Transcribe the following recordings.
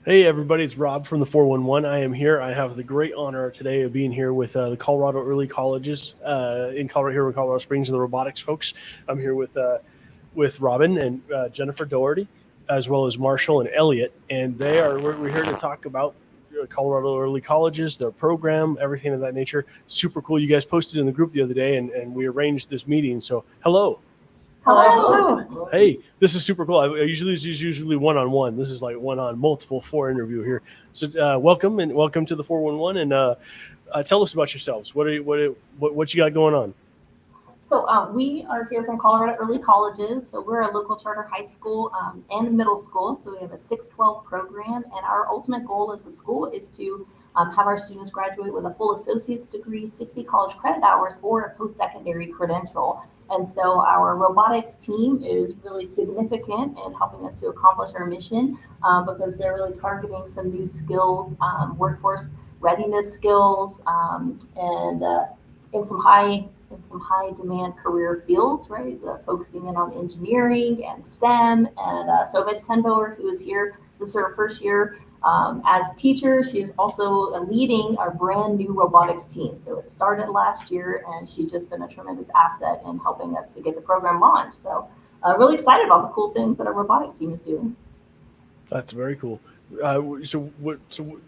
Hey everybody, it's Rob from the 411. I am here. I have the great honor today of being here with the Colorado Early Colleges in Colorado, here in Colorado Springs, and the robotics folks. I'm here with Robin and Jennifer Doherty, as well as Marshall and Elliot, and we're here to talk about Colorado Early Colleges, their program, everything of that nature. Super cool. You guys posted in the group the other day, and we arranged this meeting. So hello. Hello. Hey, this is super cool. This is usually one-on-one. This is like one-on multiple for interview here. So welcome to the 411, and tell us about yourselves. What you got going on? So we are here from Colorado Early Colleges. So we're a local charter high school and middle school. So we have a 612 program, and our ultimate goal as a school is to have our students graduate with a full associate's degree, 60 college credit hours, or a post-secondary credential. And so our robotics team is really significant in helping us to accomplish our mission because they're really targeting some new skills, workforce readiness skills, and in some high demand career fields, right? Focusing in on engineering and STEM. And so Ms. Tenboer, who is here, this is her first year as a teacher. She is also leading our brand new robotics team. So it started last year, and she's just been a tremendous asset in helping us to get the program launched. So really excited about the cool things that our robotics team is doing. That's very cool. So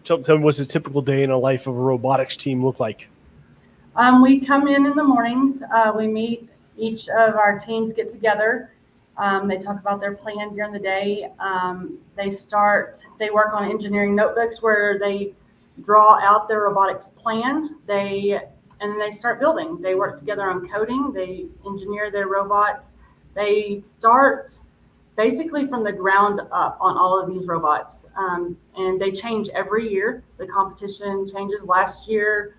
tell me, what's a typical day in a life of a robotics team look like? We come in the mornings. We meet, each of our teams get together. They talk about their plan during the day. They work on engineering notebooks where they draw out their robotics plan. And then they start building. They work together on coding. They engineer their robots. They start basically from the ground up on all of these robots. And they change every year. The competition changes. Last year,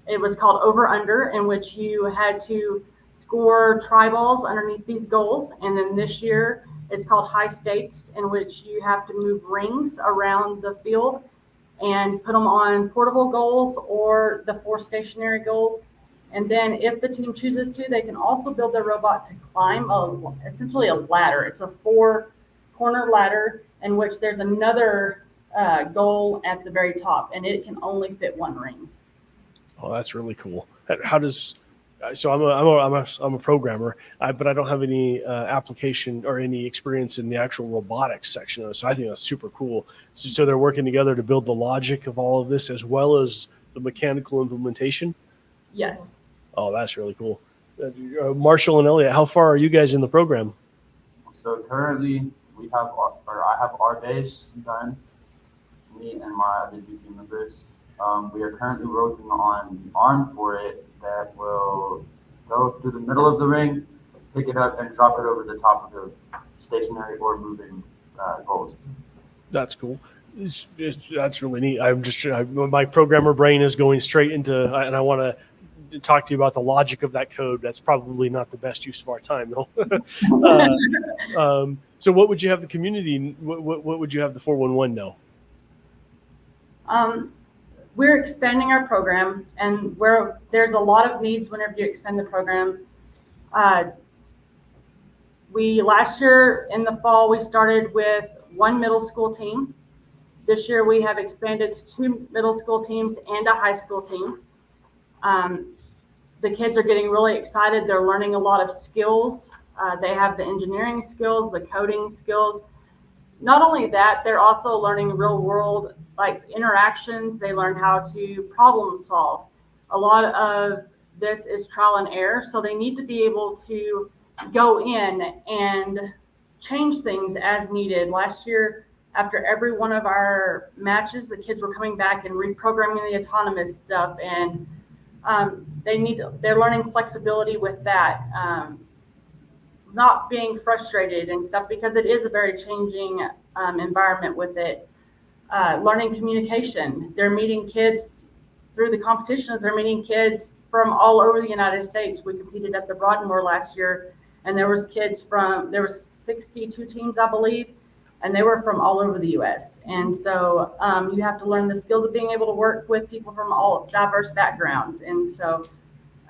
it was called Over Under, in which you had to score tri-balls underneath these goals. And then this year it's called High Stakes, in which you have to move rings around the field and put them on portable goals or the 4 stationary goals. And then if the team chooses to, they can also build their robot to climb essentially a ladder. It's a 4-corner ladder in which there's another goal at the very top, and it can only fit 1 ring. Oh, that's really cool. So I'm a programmer, but I don't have any application or any experience in the actual robotics section of it. So I think that's super cool. So they're working together to build the logic of all of this as well as the mechanical implementation. Yes. Oh, that's really cool. Marshall and Elliot, how far are you guys in the program? So currently I have our days done. Me and my other 2 team members. We are currently working on the arm for it that will go through the middle of the ring, pick it up, and drop it over the top of the stationary or moving goals. That's cool. That's really neat. My programmer brain is going straight into, and I want to talk to you about the logic of that code. That's probably not the best use of our time, though. So what would you have the community, what would you have the 411 know? We're expanding our program, and there's a lot of needs whenever you expand the program. Last year in the fall, we started with 1 middle school team. This year we have expanded to 2 middle school teams and a high school team. The kids are getting really excited. They're learning a lot of skills. They have the engineering skills, the coding skills. Not only that, they're also learning real world interactions. They learn how to problem solve. A lot of this is trial and error, so they need to be able to go in and change things as needed. Last year, after every one of our matches, the kids were coming back and reprogramming the autonomous stuff, and they're learning flexibility with that. Not being frustrated and stuff, because it is a very changing environment with it. Learning communication. They're meeting kids through the competitions. They're meeting kids from all over the United States. We competed at the Broadmoor last year, and there was 62 teams, I believe, and they were from all over the U.S. And so you have to learn the skills of being able to work with people from all diverse backgrounds. And so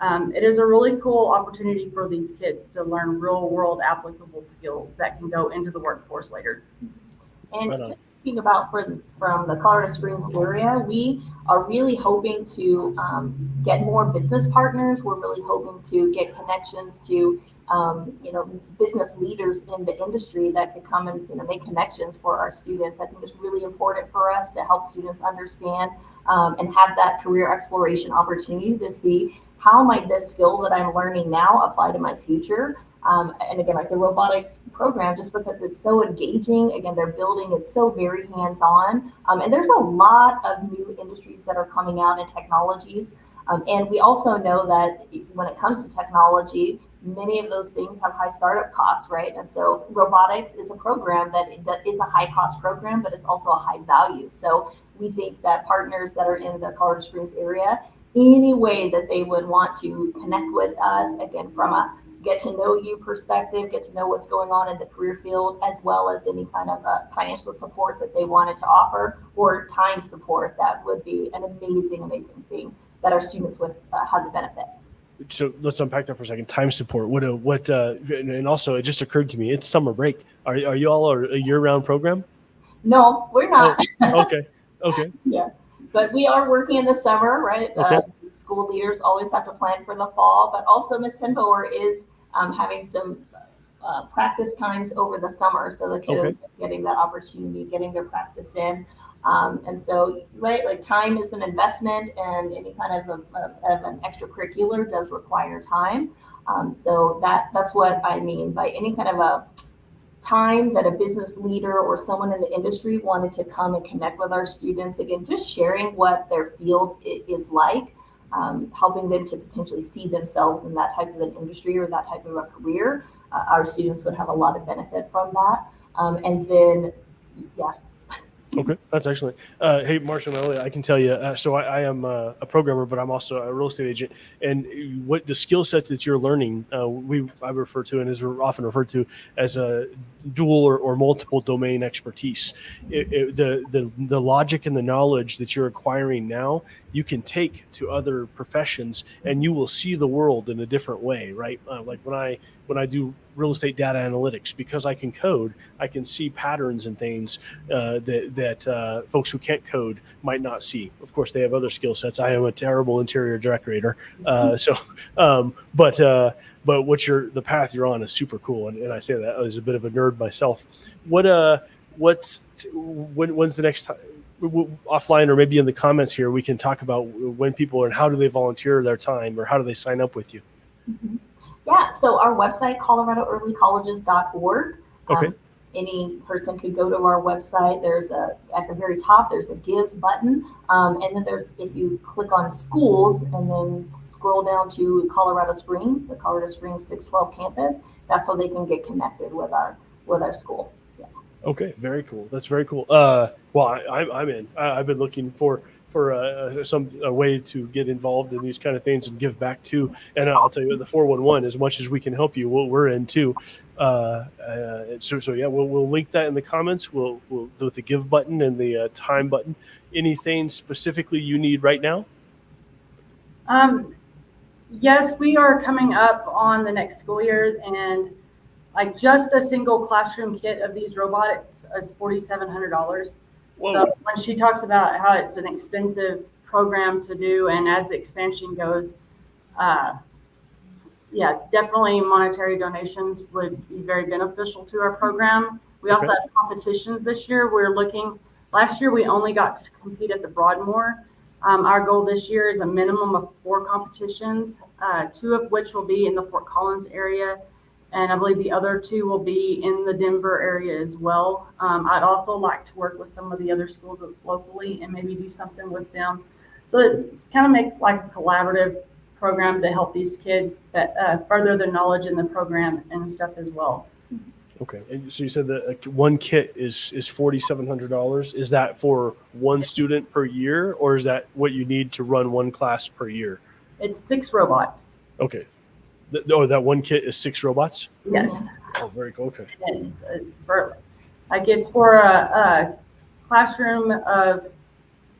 It is a really cool opportunity for these kids to learn real world applicable skills that can go into the workforce later. And just thinking about from the Colorado Springs area, we are really hoping to get more business partners. We're really hoping to get connections to business leaders in the industry that could come and make connections for our students. I think it's really important for us to help students understand and have that career exploration opportunity to see how might this skill that I'm learning now apply to my future. And again, like the robotics program, just because it's so engaging, again, they're building, it's so very hands-on. And there's a lot of new industries that are coming out and technologies. And we also know that when it comes to technology, many of those things have high startup costs, right? And so robotics is a program that is a high cost program, but it's also a high value. So we think that partners that are in the Colorado Springs area, any way that they would want to connect with us, again, from a get to know you perspective, get to know what's going on in the career field, as well as any kind of financial support that they wanted to offer or time support, that would be an amazing, amazing thing that our students would have the benefit. So let's unpack that for a second. Time support. And also it just occurred to me, it's summer break. Are you all a year-round program? No, we're not. Oh, okay. Yeah, but we are working in the summer, right? Okay. School leaders always have to plan for the fall, but also Miss Hemboer is having some practice times over the summer, so the kiddos are getting that opportunity, getting their practice in. And so, right, like time is an investment, and any kind of an extracurricular does require time. So that's what I mean by any kind of a time that a business leader or someone in the industry wanted to come and connect with our students. Again, just sharing what their field is like, helping them to potentially see themselves in that type of an industry or that type of a career. Our students would have a lot of benefit from that. And then, yeah. Okay, that's excellent. Hey, Marcia, I can tell you, so I am a programmer, but I'm also a real estate agent. And what the skill set that you're learning, I refer to and is often referred to as a dual or multiple domain expertise. The logic and the knowledge that you're acquiring now, you can take to other professions, and you will see the world in a different way, right? Like when I do real estate data analytics, because I can code, I can see patterns and things that folks who can't code might not see. Of course, they have other skill sets. I am a terrible interior decorator, but the path you're on is super cool, and I say that as a bit of a nerd myself. When's the next time? Offline or maybe in the comments here, we can talk about when people and how do they volunteer their time, or how do they sign up with you? Mm-hmm. Yeah, so our website, coloradooearlycolleges.org. Okay. Any person could go to our website. There's at the very top, there's a give button. And then if you click on schools and then scroll down to Colorado Springs, the Colorado Springs 612 campus, that's how they can get connected with our school. Yeah. Okay, very cool. That's very cool. Well, I'm in. I've been looking for a way to get involved in these kind of things and give back to. And I'll tell you, the 411, as much as we can help you, we're in too. So yeah, we'll link that in the comments. We'll with the give button and the time button. Anything specifically you need right now? Yes, we are coming up on the next school year, and like just a single classroom kit of these robotics is $4,700. So when she talks about how it's an expensive program to do, and as the expansion goes, it's definitely monetary donations would be very beneficial to our program. We also have competitions this year. Last year we only got to compete at the Broadmoor. Our goal this year is a minimum of 4 competitions, 2 of which will be in the Fort Collins area. And I believe the other 2 will be in the Denver area as well. I'd also like to work with some of the other schools locally and maybe do something with them. So it kind of make like a collaborative program to help these kids that further their knowledge in the program and stuff as well. Okay. And so you said that one kit is $4,700. Is that for one student per year, or is that what you need to run one class per year? It's 6 robots. Okay. That one kit is 6 robots? Yes. Oh, very cool. Okay. It's for a classroom of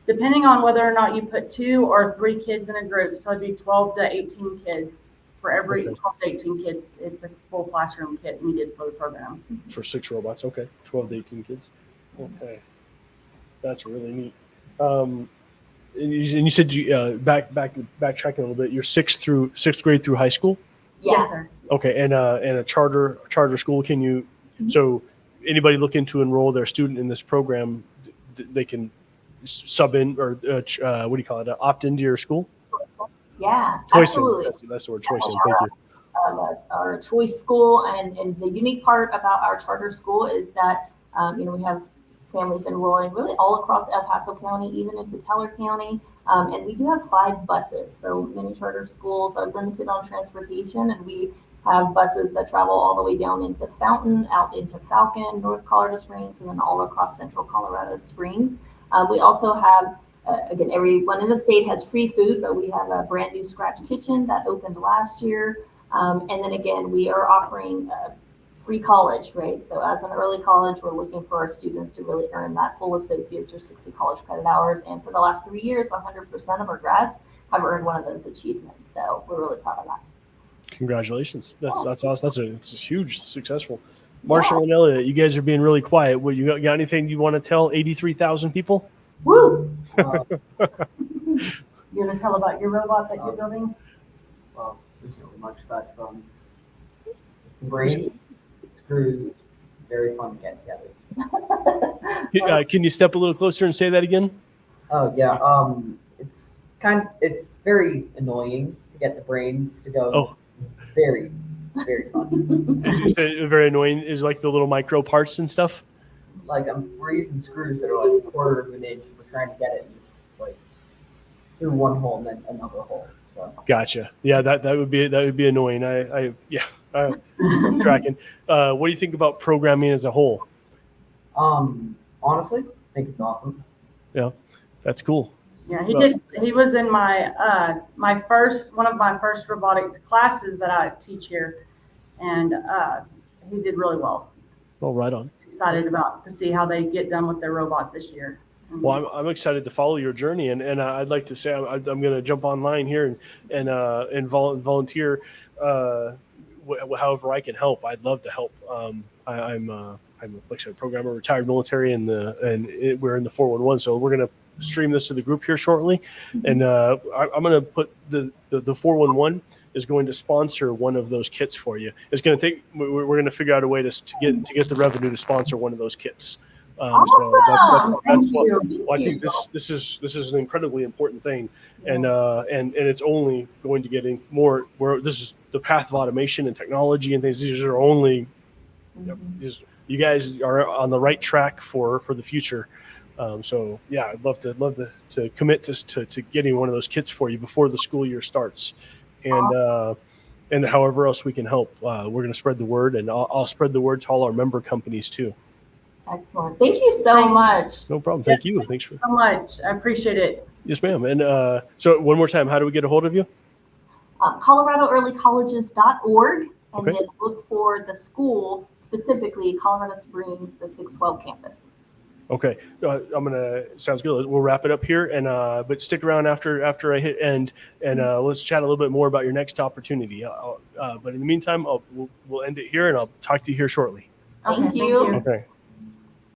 depending on whether or not you put 2 or 3 kids in a group. So it'd be 12 to 18 kids. For every 12 to 18 kids, it's a full classroom kit needed for the program. For 6 robots, okay. 12 to 18 kids. Okay. That's really neat. And you said backtracking a little bit, you're sixth grade through high school? Yes, sir. Okay, and a charter school, can you, so anybody looking to enroll their student in this program, they can sub in or what do you call it, opt into your school? Yeah, Choice absolutely. that's the word, choice in. Thank you. Our choice school, and the unique part about our charter school is that we have families enrolling really all across El Paso County, even into Teller County, and we do have 5 buses. So many charter schools are limited on transportation, and we have buses that travel all the way down into Fountain, out into Falcon, North Colorado Springs, and then all across Central Colorado Springs. We also have again, everyone in the state has free food, but we have a brand new Scratch Kitchen that opened last year. And then again, we are offering free college, right? So as an early college, we're looking for our students to really earn that full associate's or 60 college credit hours. And for the last 3 years, 100% of our grads have earned one of those achievements. So we're really proud of that. Congratulations. That's awesome. It's a huge successful. Marshall and Elliot, you guys are being really quiet. Well, you got anything you want to tell 83,000 people? Woo! You want to tell about your robot that you're building? Well, there's not really much aside from brains, screws, very fun to get together. Can you step a little closer and say that again? Oh yeah, it's very annoying to get the brains to go. Oh. It's very, very fun. You said very annoying is like the little micro parts and stuff. Like we're using screws that are like a quarter of an inch. We're trying to get it just like through one hole and then another hole. So. Gotcha. Yeah, that would be annoying. I'm tracking. What do you think about programming as a whole? Honestly, I think it's awesome. Yeah, that's cool. Yeah, he was in my one of my first robotics classes that I teach here, and he did really well. Well, right on. Excited to see how they get done with their robot this year. Well, I'm excited to follow your journey, and I'd like to say I'm going to jump online here and volunteer however I can help. I'd love to help. I'm like I said, programmer, retired military, and we're in the 411, so we're going to stream this to the group here shortly, and I'm going to put the 411 is going to sponsor one of those kits for you. It's going to take. We're going to figure out a way to get the revenue to sponsor one of those kits. Awesome. So that's what I think. This is an incredibly important thing, and it's only going to get in more. Where this is the path of automation and technology and things. These are only. You guys are on the right track for the future. So yeah, I'd love to commit to getting one of those kits for you before the school year starts, and however else we can help. We're going to spread the word, and I'll spread the word to all our member companies too. Excellent. Thank you so much. No problem. Thank you. Thanks so much. I appreciate it. Yes, ma'am. And so one more time, how do we get a hold of you? ColoradoEarlyColleges.org, and then look for the school, specifically Colorado Springs, the 612 campus. Okay, sounds good. We'll wrap it up here, and but stick around after I hit end, and let's chat a little bit more about your next opportunity. But in the meantime, we'll end it here, and I'll talk to you here shortly. Thank you. Okay.